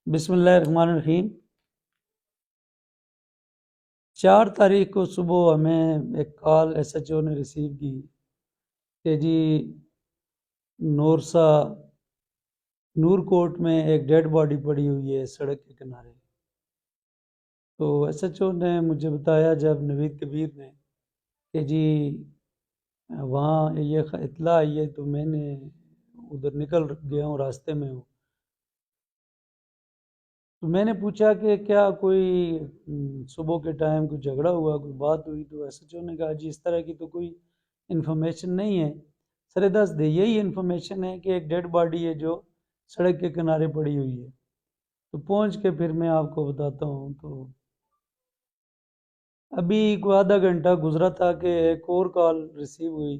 बिस्मिल्लाहिर्रहमानिर्रहीम। 4 तारीख को सुबह हमें एक कॉल एसएचओ ने रिसीव की कि जी नोरसा नूरकोट में एक डेड बॉडी पड़ी हुई है सड़क के किनारे। तो एसएचओ ने मुझे बताया जब नवीद कबीर ने कि जी वहाँ ये इत्ला आई है, तो मैंने उधर निकल गया हूँ, रास्ते में हूँ। तो मैंने पूछा कि क्या कोई सुबह के टाइम कोई झगड़ा हुआ, कोई बात हुई? तो एसएचओ ने कहा जी इस तरह की तो कोई इन्फॉर्मेशन नहीं है। सरे दस दे यही इन्फॉर्मेशन है कि एक डेड बॉडी है जो सड़क के किनारे पड़ी हुई है। तो पहुंच के फिर मैं आपको बताता हूँ। तो अभी कोई आधा घंटा गुजरा था कि एक और कॉल रिसीव हुई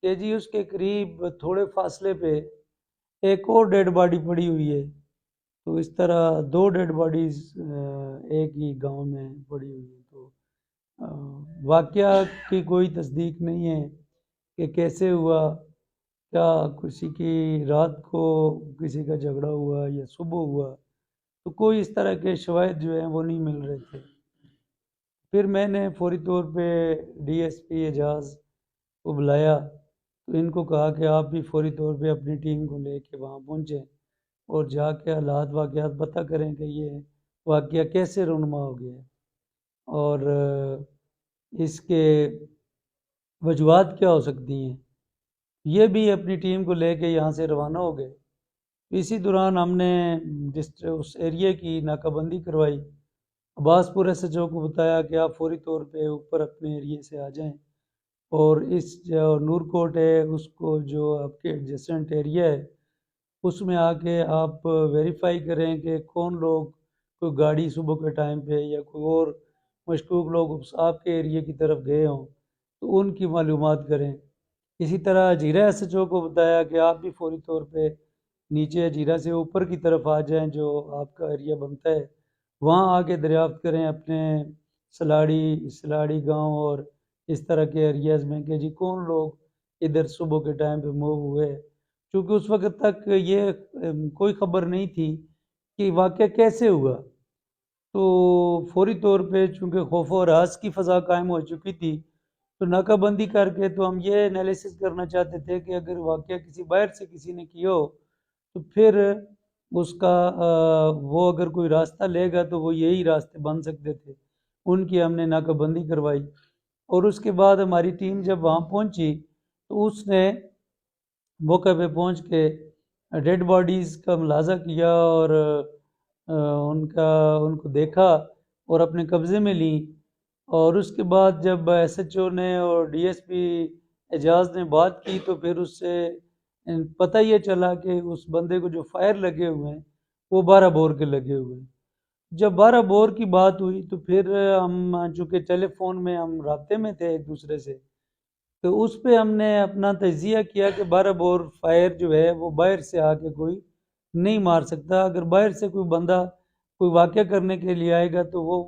कि जी उसके करीब थोड़े फासले पे एक और डेड बॉडी पड़ी हुई है। तो इस तरह 2 डेड बॉडीज एक ही गांव में पड़ी हुई है। तो वाकया की कोई तस्दीक नहीं है कि कैसे हुआ, क्या किसी की रात को किसी का झगड़ा हुआ या सुबह हुआ। तो कोई इस तरह के शवाहिद जो हैं वो नहीं मिल रहे थे। फिर मैंने फौरी तौर पे डीएसपी एजाज को बुलाया, तो इनको कहा कि आप भी फौरी तौर पे अपनी टीम को लेके वहाँ पहुँचें और जाके हालात वाक़यात पता करें कि ये वाक़या कैसे रूनुमा हो गया है और इसके वजूहात क्या हो सकती हैं। ये भी अपनी टीम को लेके यहाँ से रवाना हो गए। इसी दौरान हमने उस एरिया की नाकाबंदी करवाई। अब्बासपुर एसएचओ को बताया कि आप फौरी तौर पे ऊपर अपने एरिया से आ जाएं और इस जो नूरकोट है उसको जो आपके एडजेसेंट एरिया है उसमें आके आप वेरीफाई करें कि कौन लोग कोई गाड़ी सुबह के टाइम पे या कोई और मशकूक लोग आपके एरिया की तरफ गए हों तो उनकी मालूमात करें। इसी तरह जीरा एसएचओ को बताया कि आप भी फौरी तौर पे नीचे जीरा से ऊपर की तरफ आ जाएं, जो आपका एरिया बनता है वहाँ आके दरियाफ्त करें अपने सलाड़ी सलाड़ी गांव और इस तरह के एरियाज़ में कि जी कौन लोग इधर सुबह के टाइम पे मूव हुए। क्योंकि उस वक्त तक ये कोई खबर नहीं थी कि वाक़या कैसे हुआ। तो फौरी तौर पे चूँकि खौफ और हरास की फ़ज़ा कायम हो चुकी थी, तो नाकाबंदी करके तो हम ये एनालिसिस करना चाहते थे कि अगर वाक़या किसी बाहर से किसी ने किया हो तो फिर उसका वो अगर कोई रास्ता लेगा तो वो यही रास्ते बन सकते थे। उनकी हमने नाकाबंदी करवाई और उसके बाद हमारी टीम जब वहाँ पहुँची तो उसने मौके पे पहुँच के डेड बॉडीज़ का मुलाजा किया और उनको देखा और अपने कब्ज़े में ली। और उसके बाद जब एसएचओ ने और डीएसपी एजाज ने बात की तो फिर उससे पता ये चला कि उस बंदे को जो फायर लगे हुए हैं वो 12 बोर के लगे हुए हैं। जब 12 बोर की बात हुई तो फिर हम चूँकि टेलीफोन में हम राब्ते में थे एक दूसरे से, तो उस पे हमने अपना तजिया किया कि 12 बोर फायर जो है वो बाहर से आके कोई नहीं मार सकता। अगर बाहर से कोई बंदा कोई वाक़या करने के लिए आएगा तो वो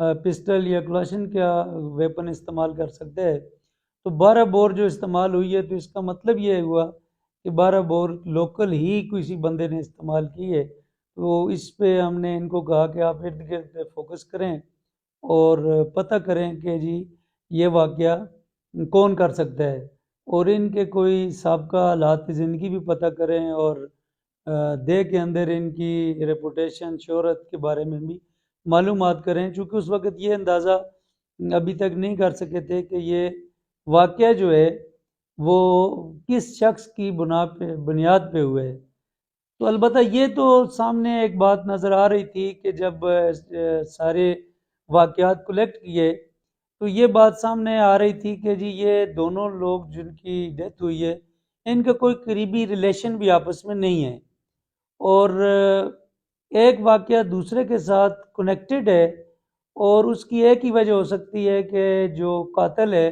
पिस्टल या क्लाशन का वेपन इस्तेमाल कर सकते हैं। तो 12 बोर जो इस्तेमाल हुई है तो इसका मतलब ये हुआ कि 12 बोर लोकल ही किसी बंदे ने इस्तेमाल की है। तो इस पे हमने इनको कहा कि आप इर्द गिर्द पे फोकस करें और पता करें कि जी ये वाक़या कौन कर सकता है और इनके कोई साबका हालात ज़िंदगी भी पता करें और देह के अंदर इनकी रेपुटेशन शोहरत के बारे में भी मालूमात करें। चूँकि उस वक़्त ये अंदाज़ा अभी तक नहीं कर सके थे कि ये वाक़या जो है वो किस शख्स की बुनियाद पे हुए है। तो अलबत्ता ये तो सामने एक बात नज़र आ रही थी कि जब सारे वाक़यात कलेक्ट किए तो ये बात सामने आ रही थी कि जी ये दोनों लोग जिनकी डेथ हुई है इनका कोई करीबी रिलेशन भी आपस में नहीं है और एक वाक़या दूसरे के साथ कनेक्टेड है और उसकी एक ही वजह हो सकती है कि जो कातिल है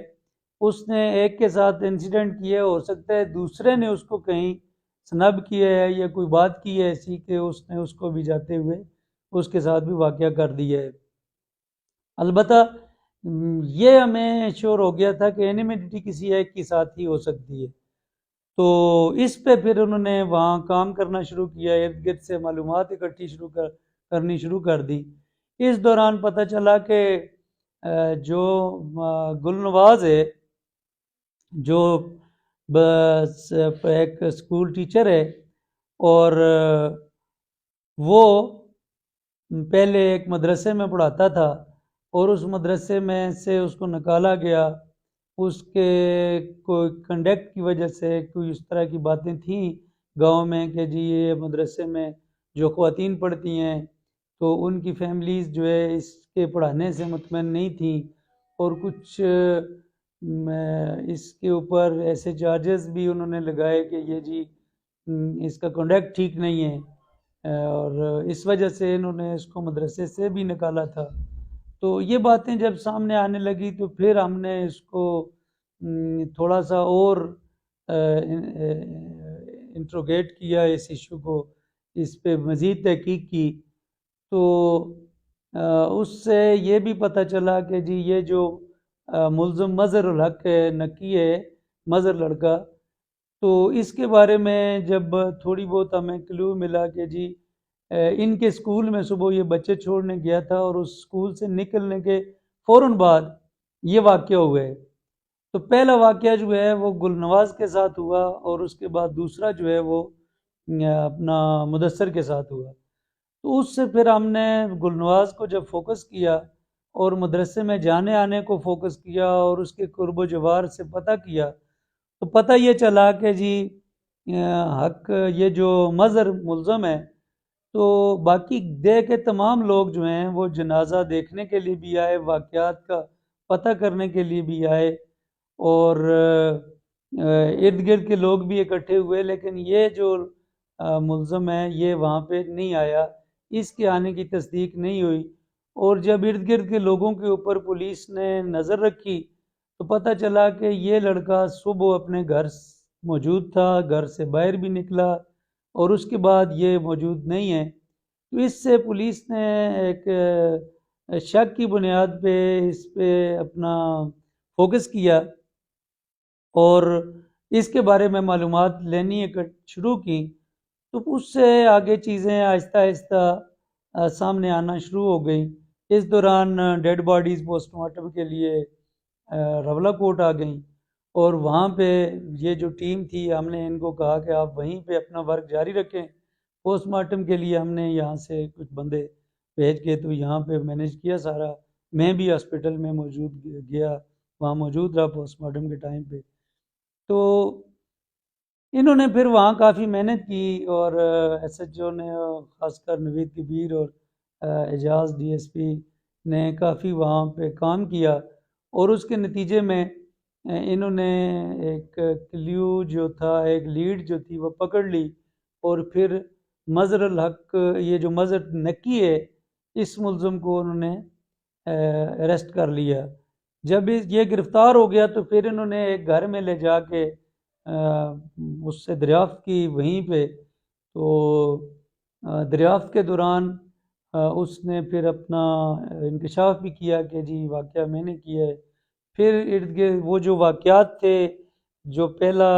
उसने एक के साथ इंसिडेंट किया, हो सकता है दूसरे ने उसको कहीं स्नब किया है या कोई बात की है ऐसी कि उसने उसको भी जाते हुए उसके साथ भी वाक़या कर दिया है। अलबत्ता ये हमें श्योर हो गया था कि एनिमिटी किसी एक के साथ ही हो सकती है। तो इस पे फिर उन्होंने वहाँ काम करना शुरू किया, इर्द गिर्द से मालूमात इकट्ठी करनी शुरू कर दी। इस दौरान पता चला कि जो गुलनवाज है, जो बस एक स्कूल टीचर है, और वो पहले एक मदरसे में पढ़ाता था, और उस मदरसे में से उसको निकाला गया। उसके कोई कंडक्ट की वजह से कोई इस तरह की बातें थी गांव में कि जी ये मदरसे में जो ख़वातीन पढ़ती हैं तो उनकी फैमिलीज़ जो है इसके पढ़ाने से मुतमईन नहीं थी, और कुछ इसके ऊपर ऐसे चार्जेस भी उन्होंने लगाए कि ये जी इसका कंडक्ट ठीक नहीं है, और इस वजह से इन्होंने इसको मदरसे से भी निकाला था। तो ये बातें जब सामने आने लगी तो फिर हमने इसको थोड़ा सा और इंट्रोगेट किया इस इशू को, इस पे मज़ीद तहकीक की। तो उससे ये भी पता चला कि जी ये जो मुल्ज़म मज़हरुल हक है, नकी है, मज़हर लड़का, तो इसके बारे में जब थोड़ी बहुत हमें क्लू मिला कि जी इनके स्कूल में सुबह ये बच्चे छोड़ने गया था, और उस स्कूल से निकलने के फ़ौरन बाद ये वाक़या हुए। तो पहला वाक़या जो है वो गुलनवाज के साथ हुआ, और उसके बाद दूसरा जो है वो अपना मुदस्सर के साथ हुआ। तो उससे फिर हमने गुलनवाज को जब फोकस किया और मदरसे में जाने आने को फोकस किया और उसके कुर्ब जवार से पता किया, तो पता ये चला कि जी हक ये जो मज़हर मुल्ज़म है, तो बाकी दे के तमाम लोग जो हैं वो जनाजा देखने के लिए भी आए, वाक़यात का पता करने के लिए भी आए, और इर्द गिर्द के लोग भी इकट्ठे हुए, लेकिन ये जो मुल्ज़म है ये वहाँ पे नहीं आया, इसके आने की तस्दीक नहीं हुई। और जब इर्द गिर्द के लोगों के ऊपर पुलिस ने नज़र रखी तो पता चला कि ये लड़का सुबह अपने घर मौजूद था, घर से बाहर भी निकला, और उसके बाद ये मौजूद नहीं है। तो इससे पुलिस ने एक शक की बुनियाद पे इस पे अपना फोकस किया और इसके बारे में मालूमात लेनी शुरू की। तो उससे आगे चीज़ें आहिस्ता आहिस्ता सामने आना शुरू हो गई। इस दौरान डेड बॉडीज़ पोस्टमार्टम के लिए रवला कोट आ गई, और वहाँ पे ये जो टीम थी हमने इनको कहा कि आप वहीं पे अपना वर्क जारी रखें। पोस्टमार्टम के लिए हमने यहाँ से कुछ बंदे भेज के तो यहाँ पे मैनेज किया सारा। मैं भी हॉस्पिटल में मौजूद गया, वहाँ मौजूद रहा पोस्टमार्टम के टाइम पे। तो इन्होंने फिर वहाँ काफ़ी मेहनत की, और एसएचओ ने ख़ासकर नवीद कबीर और एजाज डीएसपी ने काफ़ी वहाँ पे काम किया, और उसके नतीजे में इन्होंने एक क्ल्यू जो था, एक लीड जो थी वो पकड़ ली, और फिर मज़हरुल हक ये जो मज़हर नकी है इस मुल्ज़म को उन्होंने अरेस्ट कर लिया। जब ये गिरफ़्तार हो गया तो फिर इन्होंने एक घर में ले जाके उससे दरियाफ़्त की वहीं पे। तो दरियाफ़्त के दौरान उसने फिर अपना इंकशाफ भी किया कि जी वाक़या मैंने किया है। फिर इर्द गिर्द वो जो वाक़यात थे, जो पहला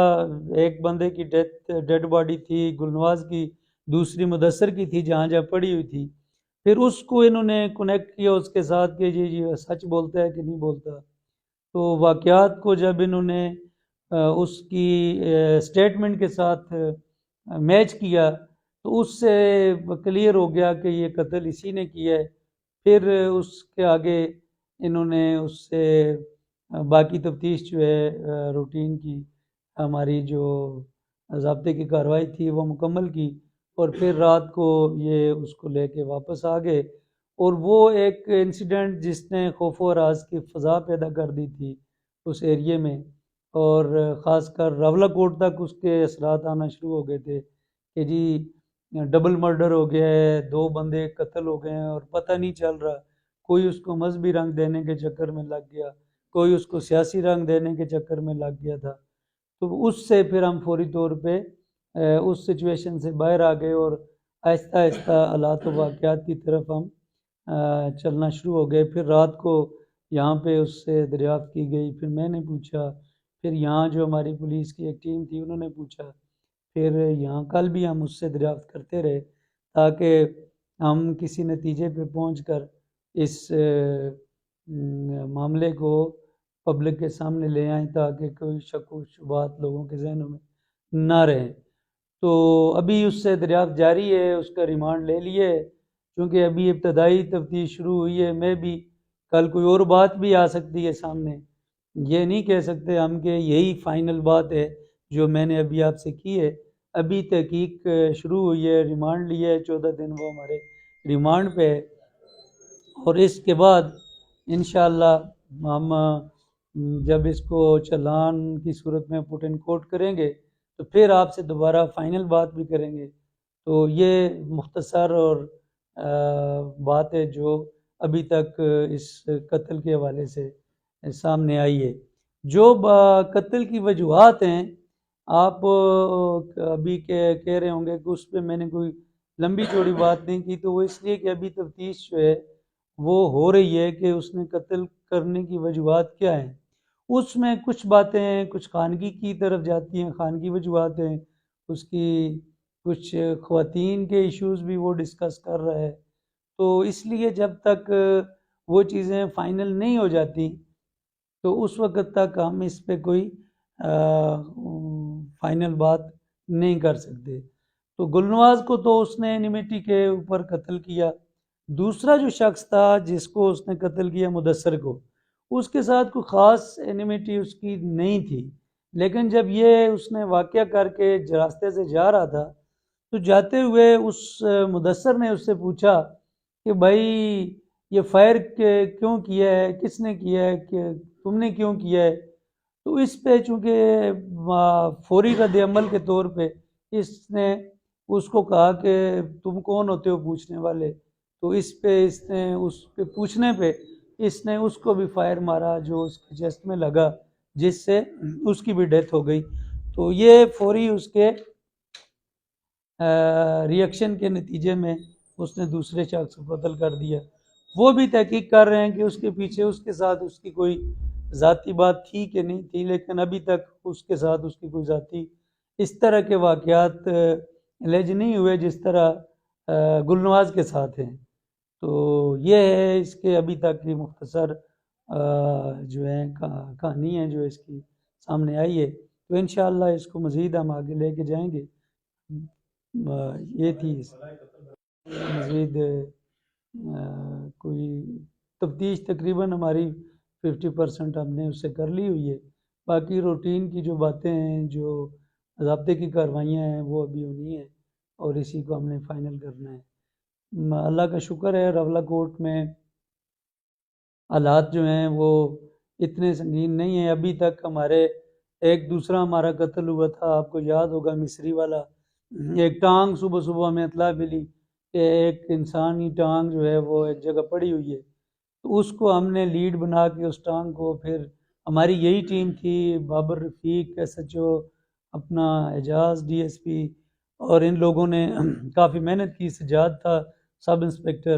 एक बंदे की डेड बॉडी थी गुलनवाज की, दूसरी मुदस्सर की थी जहाँ जहाँ पड़ी हुई थी, फिर उसको इन्होंने कनेक्ट किया उसके साथ कि जी जी सच बोलता है कि नहीं बोलता। तो वाक़यात को जब इन्होंने उसकी स्टेटमेंट के साथ मैच किया तो उससे क्लियर हो गया कि ये कत्ल इसी ने किया है। फिर उसके आगे इन्होंने उससे बाकी तफ्तीश जो है रूटीन की हमारी जो ज़ाब्ते की कार्रवाई थी वो मुकम्मल की, और फिर रात को ये उसको लेके वापस आ गए। और वो एक इंसिडेंट जिसने खौफ व हरास की फ़ज़ा पैदा कर दी थी उस एरिए में, और ख़ासकर रावलाकोट तक उसके असरात आना शुरू हो गए थे कि जी डबल मर्डर हो गया है, 2 बंदे कत्ल हो गए हैं और पता नहीं चल रहा। कोई उसको मजहबी रंग देने के चक्कर में लग गया, कोई उसको सियासी रंग देने के चक्कर में लग गया था। तो उससे फिर हम फौरी तौर पे उस सिचुएशन से बाहर आ गए, और आहिस्ता आहिस्ता हालात व वाक़यात की तरफ हम चलना शुरू हो गए। फिर रात को यहाँ पे उससे दरियाफ़्त की गई। फिर मैंने पूछा फिर यहाँ जो हमारी पुलिस की एक टीम थी उन्होंने पूछा, फिर यहाँ कल भी हम उससे दरियाफ्त करते रहे ताकि हम किसी नतीजे पे पहुंचकर इस मामले को पब्लिक के सामने ले आएं ताकि कोई शक व शुबहात लोगों के जहनों में ना रहे। तो अभी उससे दरियाफ्त जारी है, उसका रिमांड ले लिए क्योंकि अभी इब्तदाई तफ्तीश शुरू हुई है। मैं भी कल कोई और बात भी आ सकती है सामने, ये नहीं कह सकते हम कि यही फाइनल बात है जो मैंने अभी आपसे की है। अभी तहकीक शुरू हुई है, रिमांड लिया है, 14 दिन वो हमारे रिमांड पे है और इसके बाद इंशाअल्लाह हम जब इसको चालान की सूरत में पुट इन कोर्ट करेंगे तो फिर आपसे दोबारा फाइनल बात भी करेंगे। तो ये मुख्तसर और बात है जो अभी तक इस कत्ल के हवाले से सामने आई है। जो कत्ल की वजूहात हैं, आप अभी कह रहे होंगे कि उस पर मैंने कोई लंबी चौड़ी बात नहीं की, तो वो इसलिए कि अभी तफ्तीश जो है वो हो रही है कि उसने कत्ल करने की वजूहात क्या हैं। उसमें कुछ बातें कुछ खानगी की तरफ जाती हैं, खानगी वजूहात हैं, उसकी कुछ ख़वातीन के इश्यूज़ भी वो डिस्कस कर रहा है। तो इसलिए जब तक वो चीज़ें फ़ाइनल नहीं हो जाती तो उस वक़्त तक हम इस पे कोई फ़ाइनल बात नहीं कर सकते। तो गुलनवाज को तो उसने एनिमिटी के ऊपर कत्ल किया। दूसरा जो शख्स था जिसको उसने कत्ल किया, मुदस्सर को, उसके साथ कोई ख़ास एनिमिटी उसकी नहीं थी। लेकिन जब ये उसने वाक़या करके रास्ते से जा रहा था तो जाते हुए उस मुदस्सर ने उससे पूछा कि भाई ये फायर क्यों किया है, किसने किया है, कि तुमने क्यों किया है। तो इस पे चूँकि फौरी रद्द-ए-अमल के तौर पे इसने उसको कहा कि तुम कौन होते हो पूछने वाले। तो इस पे इसने उसके पूछने पे इसने उसको भी फायर मारा जो उसके चेस्ट में लगा, जिससे उसकी भी डेथ हो गई। तो ये फौरी उसके रिएक्शन के नतीजे में उसने दूसरे शख्स को कत्ल कर दिया। वो भी तहकीक कर रहे हैं कि उसके पीछे उसके साथ उसकी कोई ज़ाती बात थी कि नहीं थी, लेकिन अभी तक उसके साथ उसकी कोई ज़ाती इस तरह के वाक़यात एलिज नहीं हुए जिस तरह गुलनवाज के साथ हैं। तो ये है इसके अभी तक की मुख्तसर जो है कहानी है जो इसकी सामने आई है। तो इंशाअल्लाह इसको मज़ीद हम आगे लेके जाएंगे। ये थी मज़ीद कोई तफ्तीश तकरीबन हमारी 50% हमने उससे कर ली हुई है। बाकी रूटीन की जो बातें हैं, जो ज़ाब्ते की कार्रवाइयाँ हैं, वो अभी होनी है और इसी को हमने फ़ाइनल करना है। अल्लाह का शुक्र है रवला कोर्ट में हालात जो हैं वो इतने संगीन नहीं हैं। अभी तक हमारे एक दूसरा हमारा कत्ल हुआ था, आपको याद होगा, मिस्री वाला। एक टांग सुबह सुबह हमें इतला मिली कि एक इंसानी टांग जो है वो एक जगह पड़ी हुई है। तो उसको हमने लीड बना के उस टांग को, फिर हमारी यही टीम थी, बाबर रफ़ीक SHO, अपना एजाज DSP, और इन लोगों ने काफ़ी मेहनत की, सजाद था सब इंस्पेक्टर।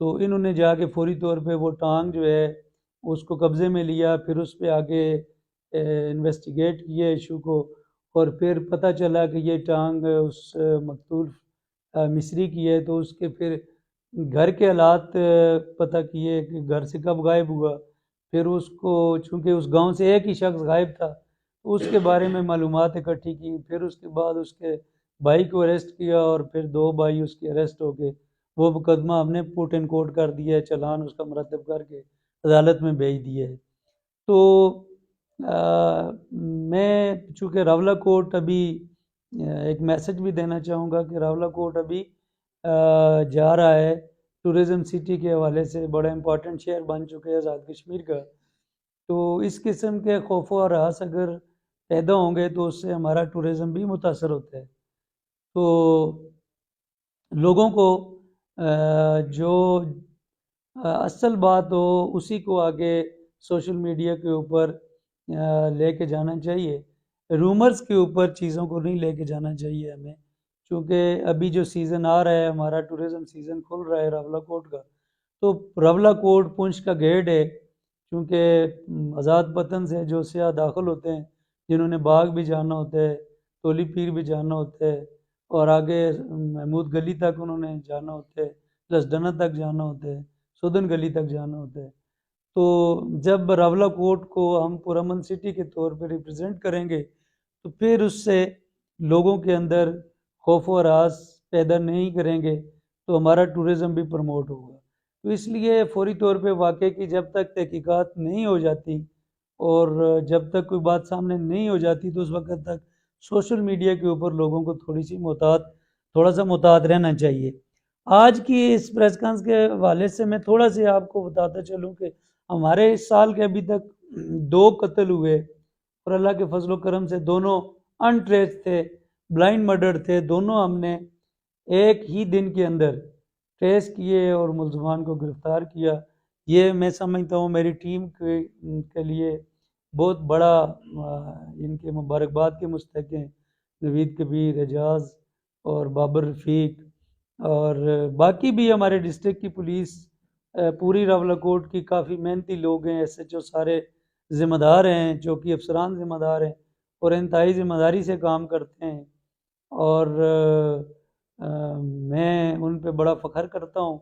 तो इन्होंने जाके फौरी तौर पे वो टांग जो है उसको कब्ज़े में लिया, फिर उस पर आगे इन्वेस्टिगेट किया इशू को, और फिर पता चला कि ये टांग उस मकतूल मिस्री की है। तो उसके फिर घर के हालात पता किए कि घर से कब गायब हुआ। फिर उसको, चूँकि उस गांव से एक ही शख्स गायब था, तो उसके बारे में मालूमात इकट्ठी की। फिर उसके बाद उसके भाई को अरेस्ट किया और फिर 2 भाई उसके अरेस्ट हो गए। वो मुकदमा हमने पुट इन कोर्ट कर दिया है, चालान उसका मुरतब करके अदालत में भेज दिया है। तो मैं चूँकि रावला कोर्ट अभी एक मैसेज भी देना चाहूँगा कि रावला कोर्ट अभी जा रहा है टूरिज़म सिटी के हवाले से, बड़ा इम्पोर्टेंट शहर बन चुके हैं आज़ाद कश्मीर का। तो इस किस्म के खौफ और हरास अगर पैदा होंगे तो उससे हमारा टूरिज़म भी मुतासर होता है। तो लोगों को जो असल बात हो उसी को आगे सोशल मीडिया के ऊपर लेके जाना चाहिए। रूमर्स के ऊपर चीज़ों को नहीं लेके जाना चाहिए हमें, क्योंकि अभी जो सीज़न आ रहा है, हमारा टूरिज़म सीज़न खुल रहा है रावला कोट का। तो रावला कोट पुंछ का गेट है, क्योंकि आज़ाद वतन से जो सियाह दाखिल होते हैं जिन्होंने बाग भी जाना होता है, तोली पीर भी जाना होता है, और आगे महमूद गली तक उन्होंने जाना होता है, लसडना तक जाना होता है, सुदन गली तक जाना होता है। तो जब रावलाकोट को हम पुरअमन सिटी के तौर पर रिप्रेजेंट करेंगे तो फिर उससे लोगों के अंदर खौफ व हरास पैदा नहीं करेंगे तो हमारा टूरिज़्म भी प्रमोट होगा। तो इसलिए फौरी तौर पे वाक़े की जब तक तहकीकात नहीं हो जाती और जब तक कोई बात सामने नहीं हो जाती तो उस वक़्त तक सोशल मीडिया के ऊपर लोगों को थोड़ा सा मुहतात रहना चाहिए। आज की इस प्रेस कॉन्फ्रेंस के हवाले से मैं थोड़ा सा आपको बताता चलूँ कि हमारे इस साल के अभी तक 2 कत्ल हुए और अल्लाह के फजल करम से दोनों अनट्रेस्ड थे, ब्लाइंड मर्डर थे। दोनों हमने एक ही दिन के अंदर ट्रेस किए और मुलजमान को गिरफ्तार किया। ये मैं समझता हूँ मेरी टीम के लिए बहुत बड़ा इनके मुबारकबाद के मुस्तहिक हैं नवीद कबीर, एजाज और बाबर रफ़ीक और बाकी भी हमारे डिस्ट्रिक्ट की पुलिस पूरी रावलाकोट की काफ़ी मेहनती लोग हैं। SHO सारे ज़िम्मेदार हैं, चौकी अफसरान ज़िम्मेदार हैं और इंतहाई ज़िम्मेदारी से काम करते हैं और मैं उन पे बड़ा फ़ख्र करता हूँ।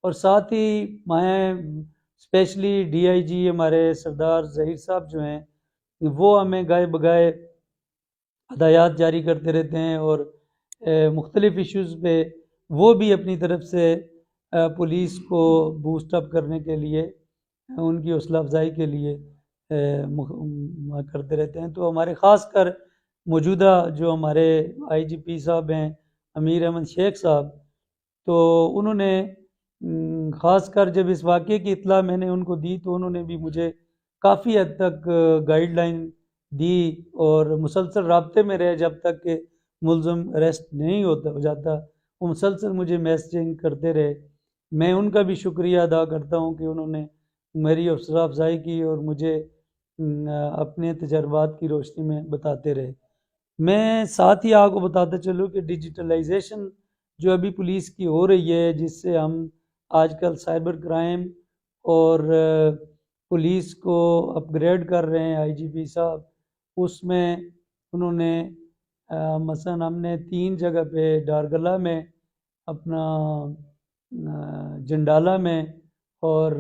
और साथ ही मैं स्पेशली DIG हमारे सरदार ज़हीर साहब जो हैं वो हमें गाए बगाए हदायत जारी करते रहते हैं और मुख्तलिफ़ इश्यूज़ पे वो भी अपनी तरफ से पुलिस को बूस्ट अप करने के लिए उनकी हौसला अफजाई के लिए करते रहते हैं। तो हमारे ख़ास कर मौजूदा जो हमारे IGP साहब हैं अमीर अहमद शेख साहब, तो उन्होंने ख़ास कर जब इस वाक़े की इत्तला मैंने उनको दी तो उन्होंने भी मुझे काफ़ी हद तक गाइडलाइन दी और मुसलसल राब्ते में रहे जब तक कि मुलज़िम अरेस्ट नहीं हो जाता। वो मुसलसल मुझे मैसेजिंग करते रहे। मैं उनका भी शुक्रिया अदा करता हूँ कि उन्होंने मेरी हौसला अफजाई की और मुझे अपने तजर्बात की रोशनी में बताते रहे। मैं साथ ही आपको बताता चलूँ कि डिजिटलाइजेशन जो अभी पुलिस की हो रही है, जिससे हम आजकल साइबर क्राइम और पुलिस को अपग्रेड कर रहे हैं IGP साहब, उसमें उन्होंने मसलन हमने 3 जगह पे डारगला में, अपना जंडाला में और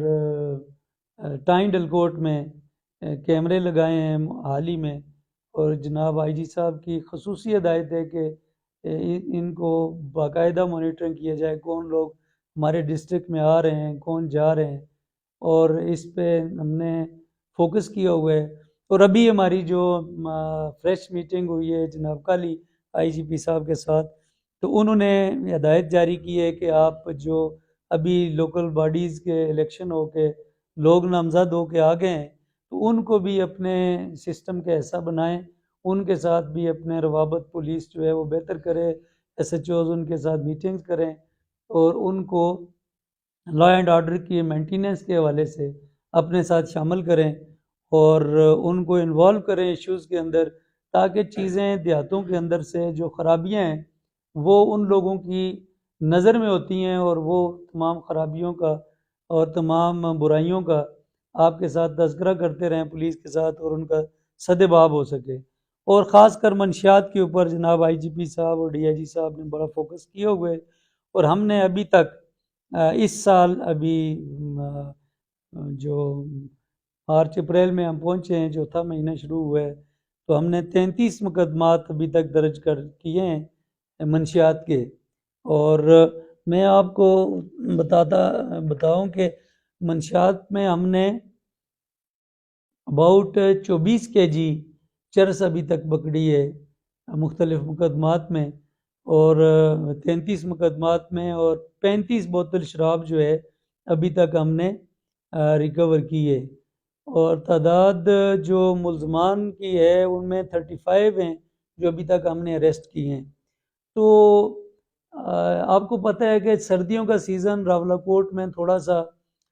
टाइन डलकोट में कैमरे लगाए हैं हाल ही में। और जनाब IG साहब की खसूसी हिदायत है कि इनको बाकायदा मॉनिटरिंग किया जाए, कौन लोग हमारे डिस्ट्रिक्ट में आ रहे हैं, कौन जा रहे हैं, और इस पे हमने फोकस किया हुआ है। और अभी हमारी जो फ्रेश मीटिंग हुई है जनाब काली IGP साहब के साथ, तो उन्होंने हिदायत जारी की है कि आप जो अभी लोकल बॉडीज़ के इलेक्शन हो के लोग नामज़द हो के आ गए हैं तो उनको भी अपने सिस्टम का हिस्सा बनाएं, उनके साथ भी अपने रवाबत पुलिस जो है वो बेहतर करे, SHOs उनके साथ मीटिंग्स करें और उनको लॉ एंड ऑर्डर की मेंटेनेंस के हवाले से अपने साथ शामिल करें और उनको इन्वॉल्व करें इश्यूज़ के अंदर, ताकि चीज़ें देहातों के अंदर से जो ख़राबियाँ हैं वो उन लोगों की नज़र में होती हैं और वो तमाम ख़राबियों का और तमाम बुराइयों का आपके साथ तज़किरा करते रहें पुलिस के साथ और उनका सद्भाव हो सके। और ख़ास कर मंशियात के ऊपर जनाब IGP साहब और DIG साहब ने बड़ा फोकस किए हुए और हमने अभी तक इस साल अभी जो मार्च अप्रैल में हम पहुँचे हैं, चौथा महीना शुरू हुआ है, तो हमने 33 मुकदमात अभी तक दर्ज कर किए हैं मंशियात के। और मैं आपको बताऊं कि मंशियात में हमने अबाउट 24 kg चरस अभी तक पकड़ी है मुख्तलिफ मुकदमात में और 33 मुकदमात में, और 35 बोतल शराब जो है अभी तक हमने रिकवर की है। और तादाद जो मुल्ज़मान की है उनमें 35 हैं जो अभी तक हमने अरेस्ट किए हैं। तो आपको पता है कि सर्दियों का सीज़न रावलाकोट में थोड़ा सा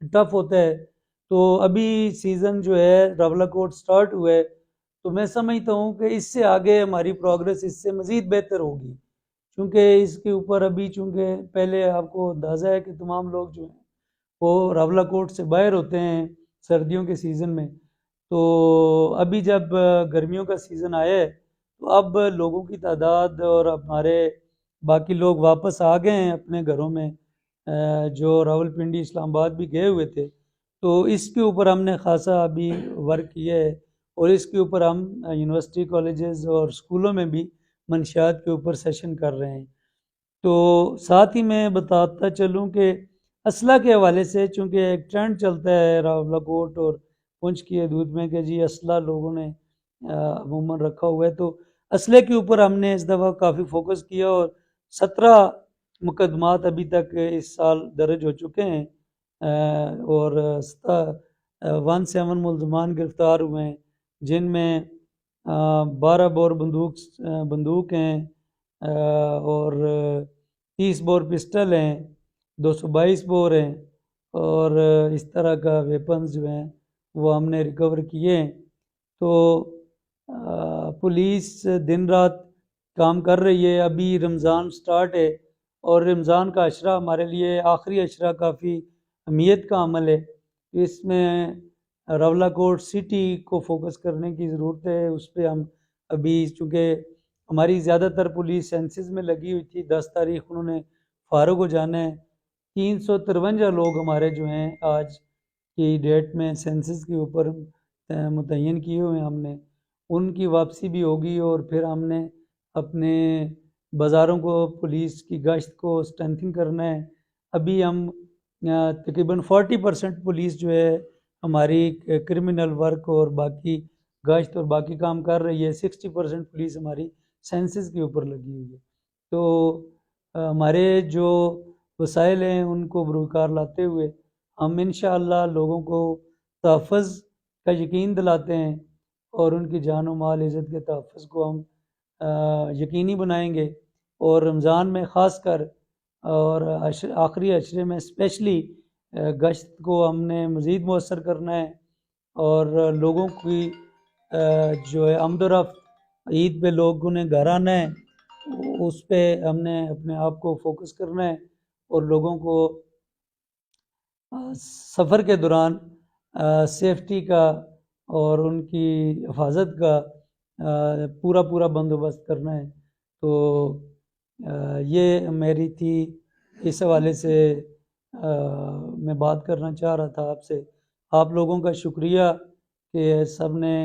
टफ होता है, तो अभी सीज़न जो है रावलाकोट स्टार्ट हुआ है, तो मैं समझता हूँ कि इससे आगे हमारी प्रोग्रेस इससे मज़ीद बेहतर होगी, क्योंकि इसके ऊपर अभी चूँकि पहले आपको अंदाज़ा है कि तमाम लोग जो हैं वो रावलाकोट से बाहर होते हैं सर्दियों के सीज़न में, तो अभी जब गर्मियों का सीज़न आया है तो अब लोगों की तादाद और हमारे बाकी लोग वापस आ गए हैं अपने घरों में, जो रावलपिंडी इस्लामाबाद भी गए हुए थे। तो इसके ऊपर हमने खासा अभी वर्क किया है और इसके ऊपर हम यूनिवर्सिटी कॉलेजेस और स्कूलों में भी मंशियात के ऊपर सेशन कर रहे हैं। तो साथ ही मैं बताता चलूँ कि असला के हवाले से, चूँकि एक ट्रेंड चलता है रावलाकोट और पुंछ की हदूद में कि जी असला लोगों ने अमूमन रखा हुआ है, तो असले के ऊपर हमने इस दफ़ा काफ़ी फोकस किया और 17 मुकदमात अभी तक इस साल दर्ज हो चुके हैं, और 17 मुलजमान गिरफ्तार हुए हैं, जिनमें 12 बोर बंदूक हैं, और 30 बोर पिस्टल हैं, 222 बोर हैं, और इस तरह का वेपन्स जो हैं वो हमने रिकवर किए हैं। तो पुलिस दिन रात काम कर रही है। अभी रमज़ान स्टार्ट है और रमज़ान का अशरा हमारे लिए आखिरी अशरा काफ़ी अहमियत का अमल है। इसमें रावलाकोट सिटी को फोकस करने की ज़रूरत है। उस पर हम अभी, चूँकि हमारी ज़्यादातर पुलिस सेंसिस में लगी हुई थी, 10 तारीख उन्होंने फ़ारुग हो जाना है। 353 लोग हमारे जो हैं आज की डेट में सेंसस के ऊपर मुतय्यन किए हुए हैं हमने, उनकी वापसी भी होगी और फिर हमने अपने बाज़ारों को, पुलिस की गश्त को स्ट्रेंथिंग करना है। अभी हम तकरीबन 40% पुलिस जो है हमारी क्रिमिनल वर्क और बाकी गश्त और बाकी काम कर रही है, 60% पुलिस हमारी सेंसस के ऊपर लगी हुई है। तो हमारे जो वसाइल हैं उनको बरूकार लाते हुए हम इंशाअल्लाह लोगों को तहफ़्फ़ुज़ का यकीन दिलाते हैं और उनकी जान और माल इज़्ज़त के तहफ़्फ़ुज़ को हम यकीनी बनाएंगे। और रमज़ान में ख़ास कर और आखिरी अशरे में स्पेशली गश्त को हमने मज़ीद मौसर करना है और लोगों की जो है आमद-ओ-रफ़्त, ईद पे लोगों ने घर आना है, उस पे हमने अपने आप को फोकस करना है और लोगों को सफ़र के दौरान सेफ्टी का और उनकी हिफाजत का पूरा पूरा बंदोबस्त करना है। तो ये मेरी थी, इस हवाले से मैं बात करना चाह रहा था आपसे। आप लोगों का शुक्रिया कि सब ने